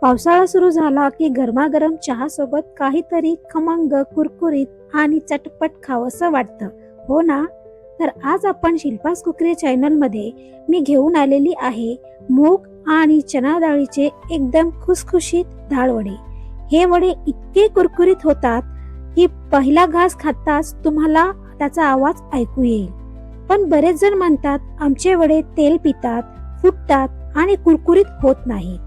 पावसाळा सुरू झाला की गरमागरम चहा सोबत काहीतरी खमंग, कुरकुरीत आणि चटपट खावंसं वाटतं, हो ना? तर आज आपण शिल्पास कुकरी चॅनल मध्ये मी घेऊन आलेली आहे मूग आणि चना डाळीचे एकदम खुसखुशीत डाळ वडे. हे वडे इतके कुरकुरीत होतात की पहिला घास खाताच तुम्हाला त्याचा आवाज ऐकू येईल. पण बरेच जण म्हणतात आमचे वडे तेल पितात, फुटतात आणि कुरकुरीत होत नाहीत.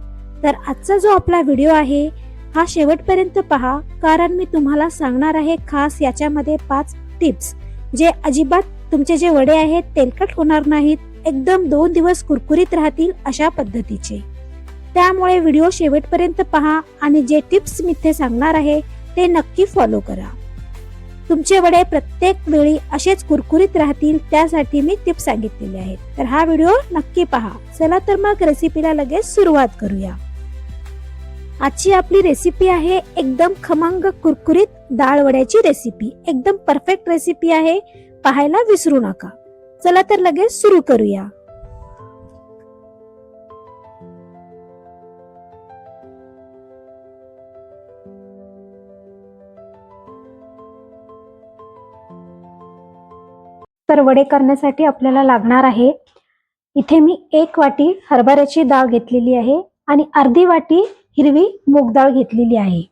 तर आजचा जो आपला व्हिडिओ आहे हा शेवटपर्यंत पहा, कारण मी तुम्हाला सांगणार आहे खास याच्यामध्ये 5 टिप्स जे अजिबात तुमचे जे वडे आहेत तेलकट होणार नाहीत, एकदम 2 दिवस कुरकुरीत राहतील अशा पद्धतीचे. त्यामुळे व्हिडिओ शेवटपर्यंत पहा आणि जे टिप्स मी इथे सांगणार आहे ते नक्की फॉलो करा. तुमचे वडे प्रत्येक वेळी असेच कुरकुरीत राहतील त्यासाठी मी टिप्स सांगितलेले आहेत. तर हा व्हिडिओ नक्की पहा. चला तर मग रेसिपीला लगेच सुरुवात करूया. आजची आपली रेसिपी आहे एकदम खमंग कुरकुरीत डाळ वड्याची रेसिपी. एकदम परफेक्ट रेसिपी आहे, पाहायला विसरू नका. चला तर लगेच सुरू करूया. तर वडे करण्यासाठी आपल्याला लागणार आहे, इथे मी 1 वाटी हरभऱ्याची डाळ घेतलेली आहे आणि अर्धी वाटी हिरवी मूग डाळ घेतलेली आहे.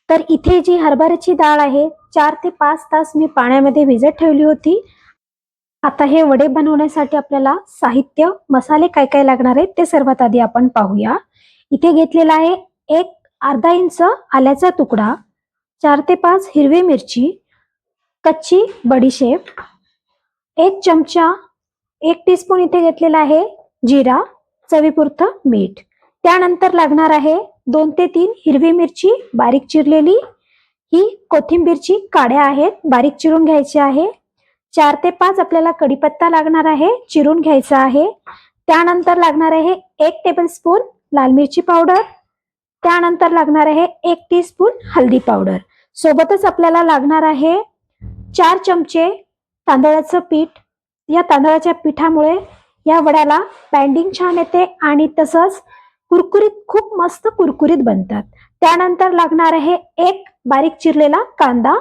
तर इथे जी हरभऱ्याची डाळ आहे 4 ते 5 तास मी पाण्यामध्ये भिजत ठेवली होती. आता हे वडे बनवण्यासाठी आपल्याला साहित्य, मसाले काय काय लागणार आहे ते सर्वात आधी आपण पाहूया. इथे घेतलेला आहे एक अर्धा इंच आल्याचा तुकडा, 4 ते 5 हिरवी मिरची, कच्ची बडीशेप, 1 चमचा 1 टीस्पून इथे घेतलेला आहे जिरा, चवीपुरतं मीठ. त्यानंतर लागणार आहे 2 ते 3 हिरवी मिरची बारीक चिरलेली, ही कोथिंबीरची काड्या आहेत, बारीक चिरून घ्यायची आहे. 4 ते 5 आपल्याला कढीपत्ता लागणार आहे, चिरून घ्यायचा आहे. त्यानंतर लागणार आहे 1 टेबलस्पून लाल मिरची पावडर. त्यानंतर लागणार आहे 1 टीस्पून हळदी पावडर. सोबतच आपल्याला लागणार आहे 4 चमचे तांदळाचं पीठ. या तांदळाच्या पिठामुळे या वड्याला बाइंडिंग छान येते आणि तसंच कुरकुरीत, खूप मस्त कुरकुरीत बनतात. त्यानंतर लागणार आहे 1 बारीक चिरलेला कांदा,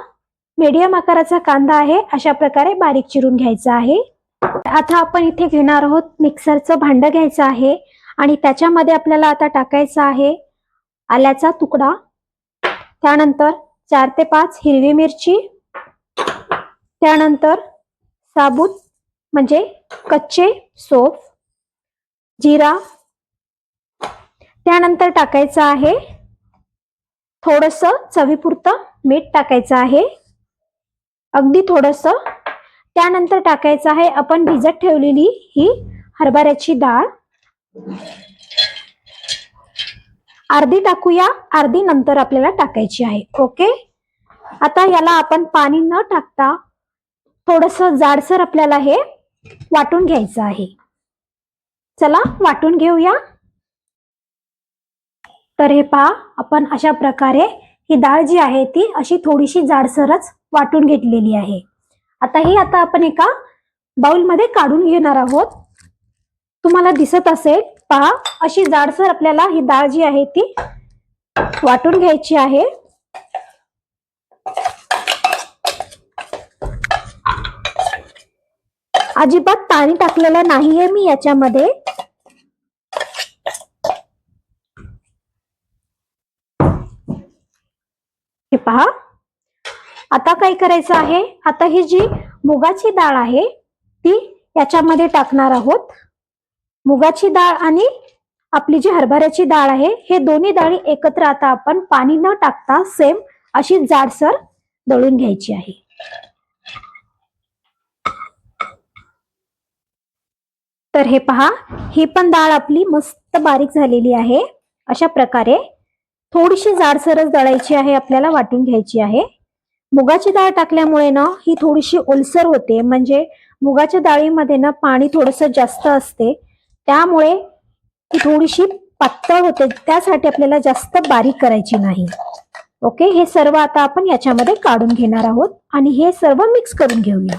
मीडियम आकाराचा कांदा आहे, अशा प्रकारे बारीक चिरून घ्यायचा आहे. आता आपण इथे घेणार आहोत मिक्सरचं भांडं घ्यायचं आहे आणि त्याच्यामध्ये आपल्याला आता टाकायचा आहे आल्याचा तुकडा, त्यानंतर 4 ते 5 हिरवी मिरची, त्यानंतर साबूत म्हणजे कच्चे सोफ, जिरा, त्यानंतर टाकायचं आहे थोडंसं चवीपुरतं मीठ टाकायचं आहे, अगदी थोडंसं. त्यानंतर टाकायचं आहे आपण भिजत ठेवलेली ही हरभऱ्याची डाळ. अर्धी टाकूया, अर्धी नंतर आपल्याला टाकायची आहे. ओके. आता याला आपण पाणी न टाकता थोडंसं जाडसर आपल्याला हे वाटून घ्यायचं आहे. चला वाटून घेऊया. तर हे पहा, आपण अशा प्रकारे ही डाळ जी आहे ती अशी थोडीशी जाडसरच वाटून घेतलेली आहे. आता आपण एका बाउल मध्ये काढून घेणार आहोत. तुम्हाला दिसत असेल पहा, अशी जाडसर आपल्याला ही डाळ जी आहे ती वाटून घ्यायची आहे. अजिबात पाणी टाकलेलं नाहीये मी याच्यामध्ये. हे पहा, आता काय करायचं आहे, आता ही जी मुगाची डाळ आहे ती याच्यामध्ये टाकणार आहोत. मुगाची डाळ आणि आपली जी हरभऱ्याची डाळ आहे हे दोन्ही डाळी एकत्र आता आपण पाणी न टाकता सेम अशी जाडसर दळून घ्यायची आहे. तर हे पहा, ही पण डाळ आपली मस्त बारीक झालेली आहे. अशा प्रकारे थोडीशी जाडसरच दळायची आहे, आपल्याला वाटून घ्यायची आहे. मुगाची डाळ टाकल्यामुळे ना ही थोडीशी ओलसर होते, म्हणजे मुगाच्या डाळीमध्ये ना पाणी थोडंसं जास्त असते, त्यामुळे ती थोडीशी पातळ होते. त्यासाठी आपल्याला जास्त बारीक करायची नाही. ओके. हे सर्व आता आपण याच्यामध्ये काढून घेणार आहोत आणि हे सर्व मिक्स करून घेऊया.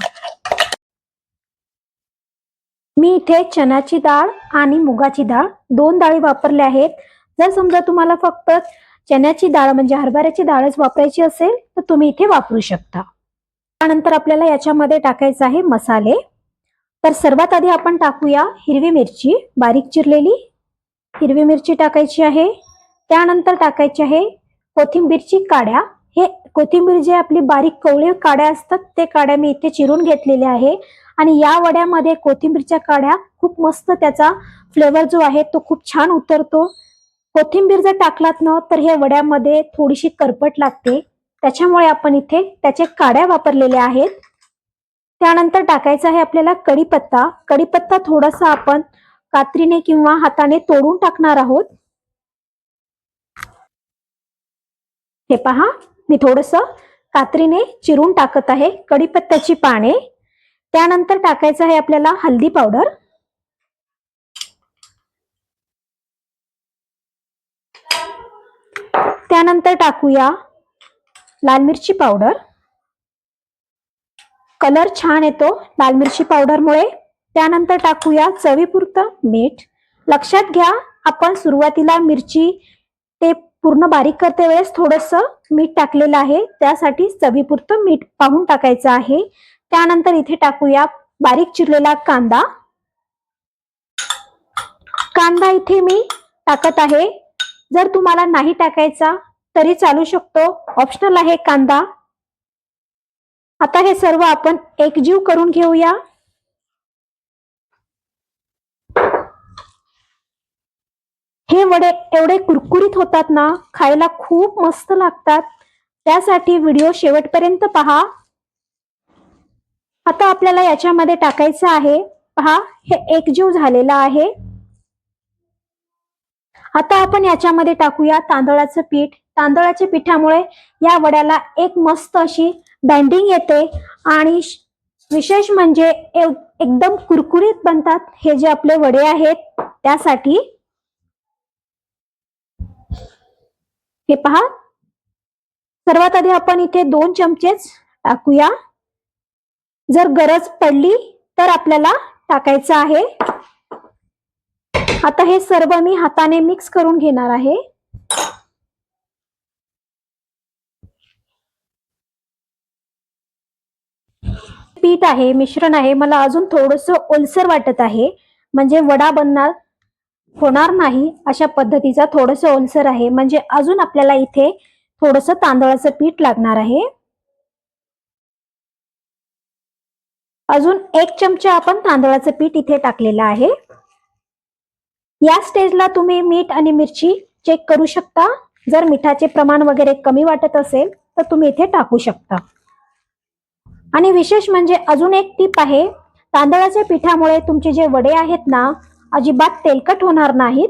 मी इथे चण्याची डाळ आणि मुगाची डाळ 2 डाळी वापरल्या आहेत. जर समजा तुम्हाला फक्त चण्याची डाळ म्हणजे हरभऱ्याची डाळच वापरायची असेल तर तुम्ही इथे वापरू शकता. त्यानंतर आपल्याला याच्यामध्ये टाकायचं आहे मसाले. तर सर्वात आधी आपण टाकूया हिरवी मिरची, बारीक चिरलेली हिरवी मिरची टाकायची आहे. त्यानंतर टाकायची आहे कोथिंबीरची काड्या. हे कोथिंबीर जे आपली बारीक कवळी काड्या असतात ते काड्या मी इथे चिरून घेतलेल्या आहे. आणि या वड्यामध्ये कोथिंबीरच्या काड्या खूप मस्त त्याचा फ्लेवर जो आहे तो खूप छान उतरतो. कोथिंबीर जर टाकलात ना तर हे वड्यामध्ये थोडीशी करपट लागते, त्याच्यामुळे आपण इथे त्याचे काड्या वापरलेल्या आहेत. त्यानंतर टाकायचा आहे आपल्याला कढीपत्ता. कढीपत्ता थोडासा आपण कात्रीने किंवा हाताने तोडून टाकणार आहोत. हे पहा, मी थोडंसं कात्रीने चिरून टाकत आहे कढीपत्त्याची पाने. त्यानंतर टाकायचं आहे आपल्याला हळदी पावडर. त्यानंतर टाकूया लाल मिरची पावडर. कलर छान येतो लाल मिरची पावडरमुळे. त्यानंतर टाकूया चवीपुरतं मीठ. लक्षात घ्या, आपण सुरुवातीला मिरची ते पूर्ण बारीक करते वेळेस थोडंसं मीठ टाकलेलं आहे, त्यासाठी चवीपुरतं मीठ पाहून टाकायचं आहे. त्यानंतर इथे टाकूया बारीक चिरलेला कांदा. कांदा इथे मी टाकत आहे. जर तुम्हाला नाही टाकायचा तरी चालू शकतो, ऑप्शनल आहे कांदा. आता हे सर्व आपण एकजीव करून घेऊया. हे वडे एवढे कुरकुरीत होतात ना, खायला खूप मस्त लागतात. त्यासाठी व्हिडिओ शेवटपर्यंत पहा. आता आपल्याला याच्यामध्ये टाकायचं आहे, पहा हे एकजीव झालेलं आहे. आता आपण याच्यामध्ये टाकूया तांदळाचं पीठ. तांदळाच्या पिठामुळे या वड्याला एक मस्त अशी बाइंडिंग येते आणि विशेष म्हणजे एकदम कुरकुरीत बनतात हे जे आपले वडे आहेत त्यासाठी. हे पहा, सर्वात आधी आपण इथे 2 चमचेच टाकूया. जर गरज पडली तर आपल्याला टाकायचं आहे. आता हे सर्व मी हाताने मिक्स करून घेणार आहे. पीठ आहे, मिश्रण आहे, मला अजून थोडंसं ओलसर वाटत आहे, म्हणजे वडा होणार नाही अशा पद्धतीचा थोडंसं ओलसर आहे. म्हणजे अजून आपल्याला इथे थोडंसं तांदळाचं पीठ लागणार आहे. अजून 1 चमचा आपण तांदळाचं पीठ इथे टाकलेलं आहे. या स्टेजला तुम्ही मीठ आणि मिरची चेक करू शकता. जर मिठाचे प्रमाण वगैरे कमी वाटत असेल तर तुम्ही इथे टाकू शकता. आणि विशेष म्हणजे अजून एक टीप आहे, तांदळाच्या पिठामुळे तुमचे जे वडे आहेत ना अजिबात तेलकट होणार नाहीत.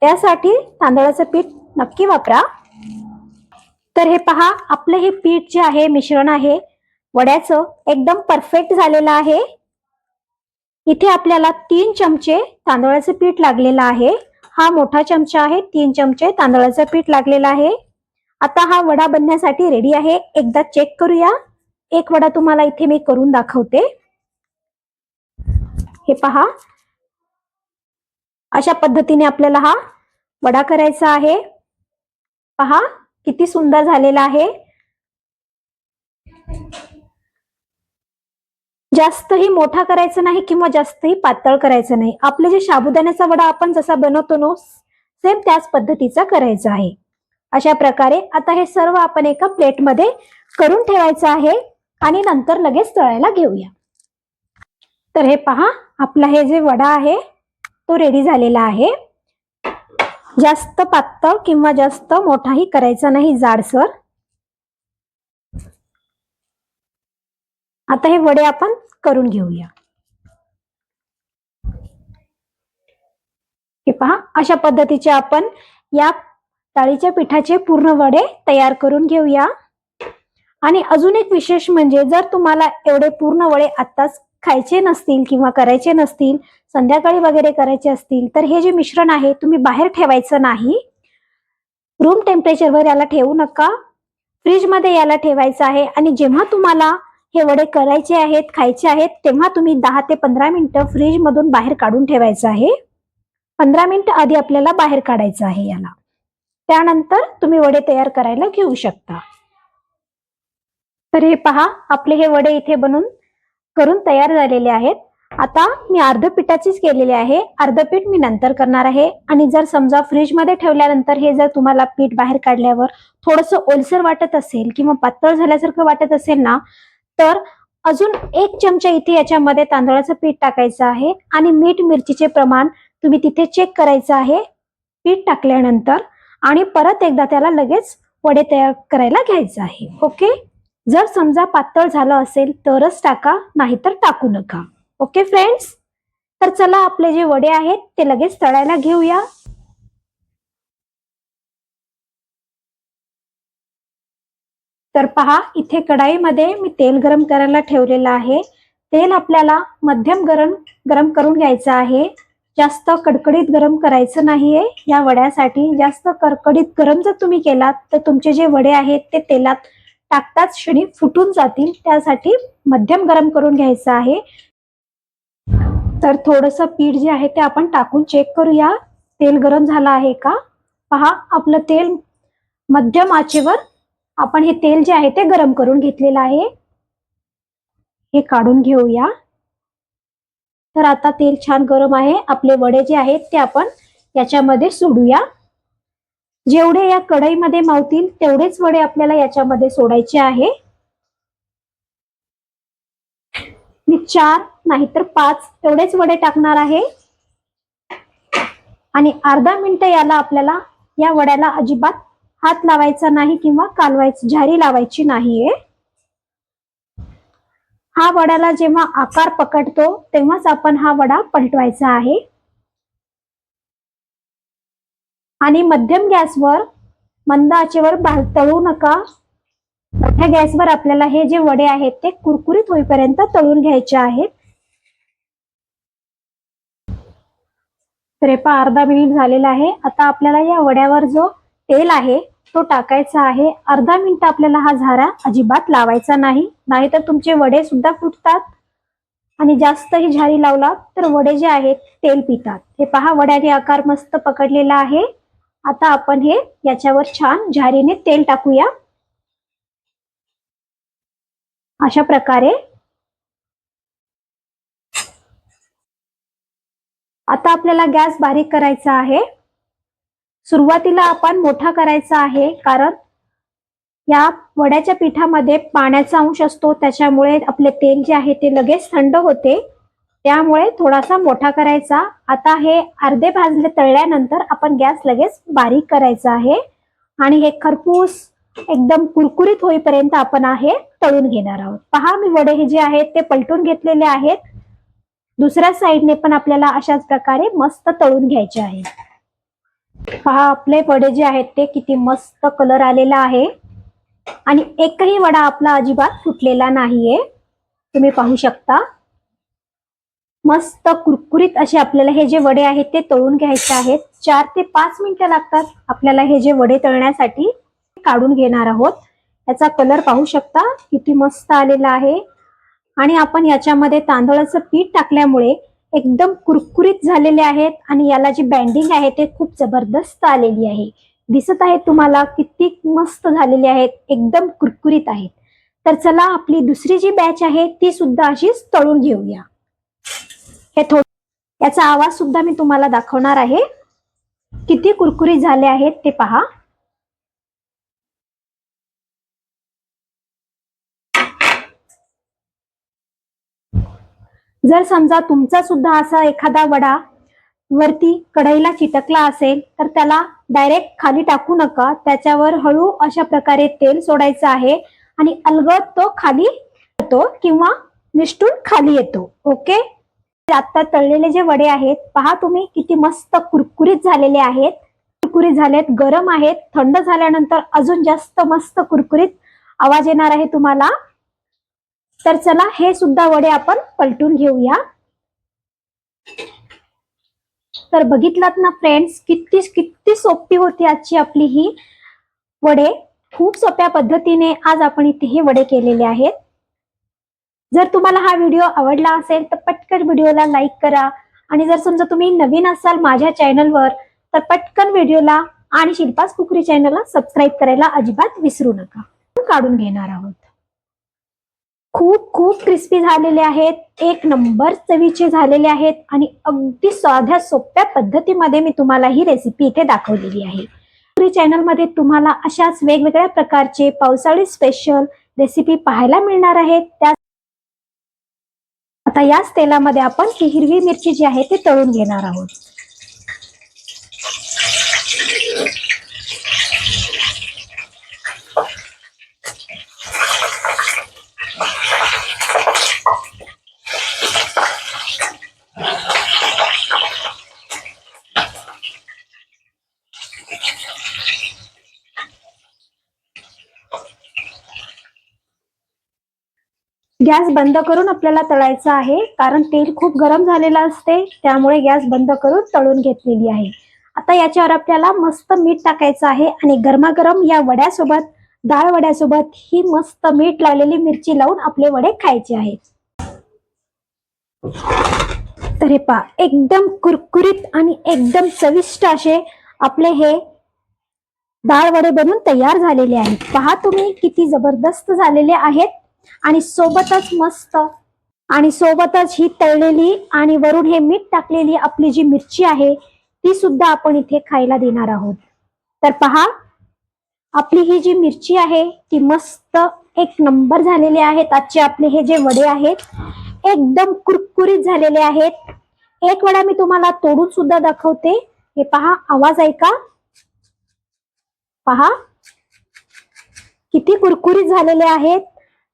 त्यासाठी तांदळाचं पीठ नक्की वापरा. तर हे पहा, आपलं हे पीठ जे आहे, मिश्रण आहे वड्याचं, एकदम परफेक्ट झालेलं आहे. इथे आपल्याला 3 चमचे तांदळाचं पीठ लागलेलं आहे. हा मोठा चमचा आहे, 3 चमचे तांदळाचं पीठ लागलेलं आहे. आता हा वडा बनण्यासाठी रेडी आहे. एकदा चेक करूया. एक वडा तुम्हाला इथे मी करून दाखवते. हे पहा, अशा पद्धतीने आपल्याला हा वडा करायचा आहे. पहा किती सुंदर झालेला आहे. जास्तही मोठा करायचं नाही किंवा जास्तही पातळ करायचं नाही. आपले जे साबुदाण्याचा वडा आपण जसा बनवतो ना सेम त्याच पद्धतीचा करायचा आहे. अशा प्रकारे आता हे सर्व आपण एका प्लेटमध्ये करून ठेवायचं आहे आणि नंतर लगेच तळायला घेऊया. तर हे पहा, आपला हे जे वडा आहे तो रेडी झालेला आहे. जास्त पातळ किंवा जास्त मोठाही करायचा नाही, जाडसर. आता हे वडे आपण करून घेऊया. हे पहा, अशा पद्धतीचे आपण या डाळीच्या पिठाचे पूर्ण वडे तयार करून घेऊया. आणि अजून एक विशेष म्हणजे जर तुम्हाला एवढे पूर्ण वडे आत्ताच खायचे नसतील किंवा करायचे नसतील, संध्याकाळी वगैरे करायचे असतील, तर हे जे मिश्रण आहे तुम्ही बाहेर ठेवायचं नाही. रूम टेम्परेचरवर याला ठेवू नका, फ्रीजमध्ये याला ठेवायचं आहे. आणि जेव्हा तुम्हाला हे वडे करायचे आहेत, खायचे आहेत, तेव्हा तुम्ही 10 ते 15 मिनिटं फ्रीज मधून बाहेर काढून ठेवायचं आहे. 15 मिनिट आधी आपल्याला बाहेर काढायचं आहे याला. त्यानंतर तुम्ही वडे तयार करायला घेऊ शकता. तर हे पहा, आपले हे वडे इथे करून तयार झालेले आहेत. आता मी अर्ध पिठाचीच केलेली आहे, अर्ध पीठ मी नंतर करणार आहे. आणि जर समजा फ्रीज मध्ये ठेवल्यानंतर हे जर तुम्हाला पीठ बाहेर काढल्यावर थोडंसं ओलसर वाटत असेल किंवा पातळ झाल्यासारखं वाटत असेल ना, तर अजून 1 चमचा इथे याच्यामध्ये तांदळाचं पीठ टाकायचं आहे आणि मीठ मिरचीचे प्रमाण तुम्ही तिथे चेक करायचं आहे पीठ टाकल्यानंतर. आणि परत एकदा त्याला लगेच वडे तयार करायला घ्यायचं आहे. ओके, जर समजा पातळ झालं असेल तरच टाका, नाहीतर टाकू नका. ओके फ्रेंड्स, तर चला आपले जे वडे आहेत ते लगेच तळायला घेऊया. तर पहा, इथे कढाईमध्ये मी तेल गरम करायला ठेवलेलं आहे. तेल आपल्याला मध्यम गरम करून घ्यायचं आहे. जास्त कडकडीत गरम करायचं नाहीये या वड्यासाठी. जास्त कडकडीत गरम जर तुम्ही केलात तर तुमचे जे वडे आहेत ते तेलात टाकताच क्षणी फुटून जातील. त्यासाठी मध्यम गरम करून घ्यायचं आहे. तर थोडंसं पीठ जे आहे ते आपण टाकून चेक करूया, तेल गरम झालं आहे का. पहा, आपलं तेल मध्यम आचेवर आपण हे तेल जे आहे ते गरम करून घेतलेलं आहे. हे काढून घेऊया. तर आता तेल छान गरम आहे. आपले वडे जे आहेत ते आपण याच्यामध्ये सोडूया. जेवढे या कढईमध्ये मावतील तेवढेच वडे आपल्याला याच्यामध्ये सोडायचे आहे. मी 4 नाहीतर 5 तेवढेच वडे टाकणार आहे. आणि अर्धा मिनिट याला आपल्याला या वड्याला अजिबात हात लावायचा नाही किंवा झारी लावायची नाहीये. हा वड्याला जेव्हा आकार पकडतो तेव्हाच आपण हा वडा पलटवायचा आहे. आणि मध्यम गॅसवर मंद आचेवर तळू नका. मोठ्या गॅसवर आपल्याला हे जे वडे आहेत ते कुरकुरीत होईपर्यंत तळून घ्यायचे आहेत. तर हे पहा, अर्धा मिनिट झालेला आहे. आता आपल्याला या वड्यावर जो तेल आहे तो टाकायचा आहे. अर्धा मिनिट आपल्याला हा झारा अजिबात लावायचा नाही, नाहीतर तुमचे वडे सुद्धा फुटतात. आणि जास्त ही झारी लावला तर वडे जे आहेत तेल पितात. हे पहा, वड्याने आकार मस्त पकडलेला आहे. आता आपण हे याच्यावर छान झारीने तेल टाकूया. अशा प्रकारे आता आपल्याला गॅस बारीक करायचा आहे. सुरुवातीला आपण मोठा करायचा आहे, कारण या वड्याच्या पिठामध्ये पाण्याचा अंश असतो, त्याच्यामुळे आपले तेल जे आहे ते लगेच थंड होते. त्यामुळे थोडासा मोठा करायचा. आता हे अर्धे भाजले तळल्यानंतर आपण गॅस लगेच बारीक करायचा आहे. आणि हे खरपूस एकदम कुरकुरीत होईपर्यंत आपण हे तळून घेणार आहोत. पहा, मी वडे हे जे आहेत ते पलटून घेतलेले आहेत. दुसऱ्या साईडने पण आपल्याला अशाच प्रकारे मस्त तळून घ्यायचे आहे. पहा, आपले वडे जे आहेत ते किती मस्त कलर आलेला आहे. आणि एकही वडा आपला अजिबात फुटलेला नाहीये. तुम्ही पाहू शकता. मस्त कुरकुरीत असे आपल्याला हे जे वडे आहेत ते तळून घ्यायचे आहेत. 4 ते 5 मिनिटं लागतात आपल्याला हे जे वडे तळण्यासाठी. काढून घेणार आहोत. याचा कलर पाहू शकता किती मस्त आलेला आहे. आणि आपण याच्यामध्ये तांदळाचं पीठ टाकल्यामुळे एकदम कुरकुरीत झालेले आहेत. आणि याला जी बँडिंग आहे ते खूप जबरदस्त आलेली आहे. दिसत आहे तुम्हाला किती मस्त झालेली आहेत, एकदम कुरकुरीत आहेत. तर चला, आपली दुसरी जी बॅच आहे ती सुद्धा अशीच तळून घेऊया. हे याचा आवाज सुद्धा मी तुम्हाला दाखवणार आहे. किती कुरकुरीत झाले आहेत ते पहा. जर समजा तुमचा सुद्धा असा एखादा वडा वरती कढईला चिटकला असेल तर त्याला डायरेक्ट खाली टाकू नका. त्याच्यावर हळू अशा प्रकारे तेल सोडायचं आहे आणि अलगद तो खाली येतो किंवा निष्ठून खाली येतो. ओके, आता तळलेले जे वडे आहेत पहा तुम्ही किती मस्त कुरकुरीत झालेले आहेत. कुरकुरीत झालेत, गरम आहेत. थंड झाल्यानंतर अजून जास्त मस्त कुरकुरीत आवाज येणार आहे तुम्हाला. तर चला, हे सुद्धा वडे आपण पलटून घेऊया. तर बघितलात ना फ्रेंड्स, किती सोपी होती आजची आपली ही वडे. खूप सोप्या पद्धतीने आज आपण इथे हे वडे केलेले आहेत. जर तुम्हाला हा व्हिडिओ आवडला असेल तर पटकन व्हिडिओला लाईक करा आणि जर समजा तुम्ही नवीन असाल माझ्या चॅनलवर तर पटकन व्हिडिओला आणि शिल्पास कुकरी चॅनलला सबस्क्राईब करायला अजिबात विसरू नका. काढून घेणार आहोत. खूप खूप क्रिस्पी झालेले आहेत, एक नंबर चवीचे झालेले आहेत आणि अगदी साध्या सोप्या पद्धतीमध्ये मी तुम्हाला ही रेसिपी इथे दाखवलेली आहे. कुकरी चॅनलमध्ये तुम्हाला अशाच वेगवेगळ्या प्रकारचे पावसाळी स्पेशल रेसिपी पाहायला मिळणार आहेत. त्या आता याच तेलामध्ये आपण ही हिरवी मिरची जी आहे ती तळून घेणार आहोत. गॅस बंद करून आपल्याला तळायचं आहे, कारण तेल खूप गरम झालेलं असते, त्यामुळे गॅस बंद करून तळून घेतलेली आहे. आता याच्यावर आपल्याला मस्त मीठ टाकायचं आहे आणि गरमागरम या वड्यासोबत, डाळ वड्यासोबत ही मस्त मीठ लावलेली मिरची लावून आपले वडे खायचे आहेत. तर हे पहा, एकदम कुरकुरीत आणि एकदम चविष्ट असे आपले हे डाळ वडे बनून तयार झालेले आहेत. पहा तुम्ही किती जबरदस्त झालेले आहेत आणि सोबतच ही तळलेली आणि वरून हे मीठ टाकलेली आपली जी मिरची आहे ती सुद्धा आपण इथे खायला देणार आहोत. तर पहा, आपली ही जी मिरची आहे ती मस्त एक नंबर झालेली आहेत. आजचे आपले हे जे वडे आहेत एकदम कुरकुरीत झालेले आहेत. एक वडा मी तुम्हाला तोडून सुद्धा दाखवते. हे पहा, आवाज ऐका. पहा किती कुरकुरीत झालेले आहेत.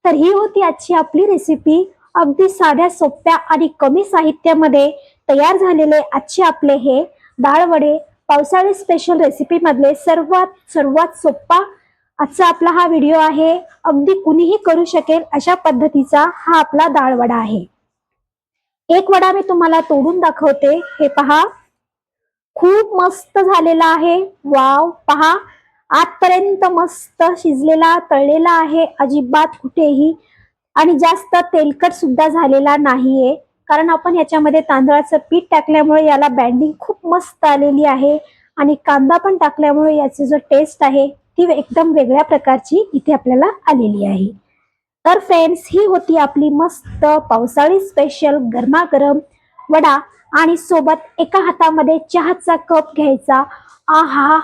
तर ही होती आजची आपली रेसिपी. अगदी साध्या सोप्या आणि कमी साहित्यामध्ये तयार झालेले आजचे आपले हे डाळ वडे पावसाळी स्पेशल रेसिपी मधले सर्वात सोपा आजचा आपला हा व्हिडिओ आहे. अगदी कुणीही करू शकेल अशा पद्धतीचा हा आपला डाळ वडा आहे. एक वडा मी तुम्हाला तोडून दाखवते. हे पहा, खूप मस्त झालेला आहे. वाव, पहा आतपर्यंत मस्त शिजलेला तळलेला आहे, अजिबात कुठेही आणि जास्त तेलकट सुद्धा झालेला नाहीये, कारण आपण याच्यामध्ये तांदळाचं पीठ टाकल्यामुळे याला बँडिंग खूप मस्त आलेली आहे आणि कांदा पण टाकल्यामुळे याची जो टेस्ट आहे ती एकदम वेगळ्या प्रकारची इथे आपल्याला आलेली आहे. तर फ्रेंड्स, ही होती आपली मस्त पावसाळी स्पेशल गरमागरम वडा आणि सोबत एका हातामध्ये चहाचा कप घ्यायचा. आहा,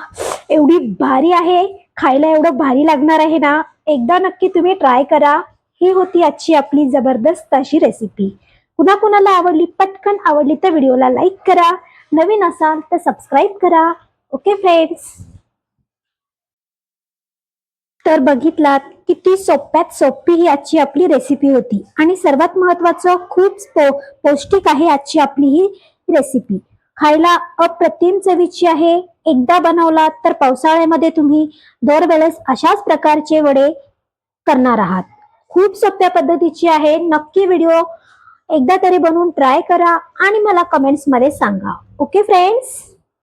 एवढी भारी आहे, खायला एवढं भारी लागणार आहे ना. एकदा नक्की तुम्ही ट्राय करा. ही होती आजची आपली जबरदस्त अशी रेसिपी. कुणाला आवडली, पटकन आवडली तर व्हिडिओला लाईक करा, नवीन असाल तर सबस्क्राईब करा. ओके फ्रेंड्स, तर बघितलात किती सोप्यात सोपी ही आजची आपली रेसिपी होती आणि सर्वात महत्वाचं खूप पौष्टिक आहे आजची आपली ही रेसिपी. खायला अप्रतिम चवीची आहे. एकदा बनवला तर पावसाळ्यामध्ये तुम्ही दरवेळेस अशाच प्रकारचे वडे करणार आहात. खूप सोप्या पद्धतीची आहे. नक्की व्हिडिओ एकदा तरी बनवून ट्राय करा आणि मला कमेंट्स मध्ये सांगा. Okay friends.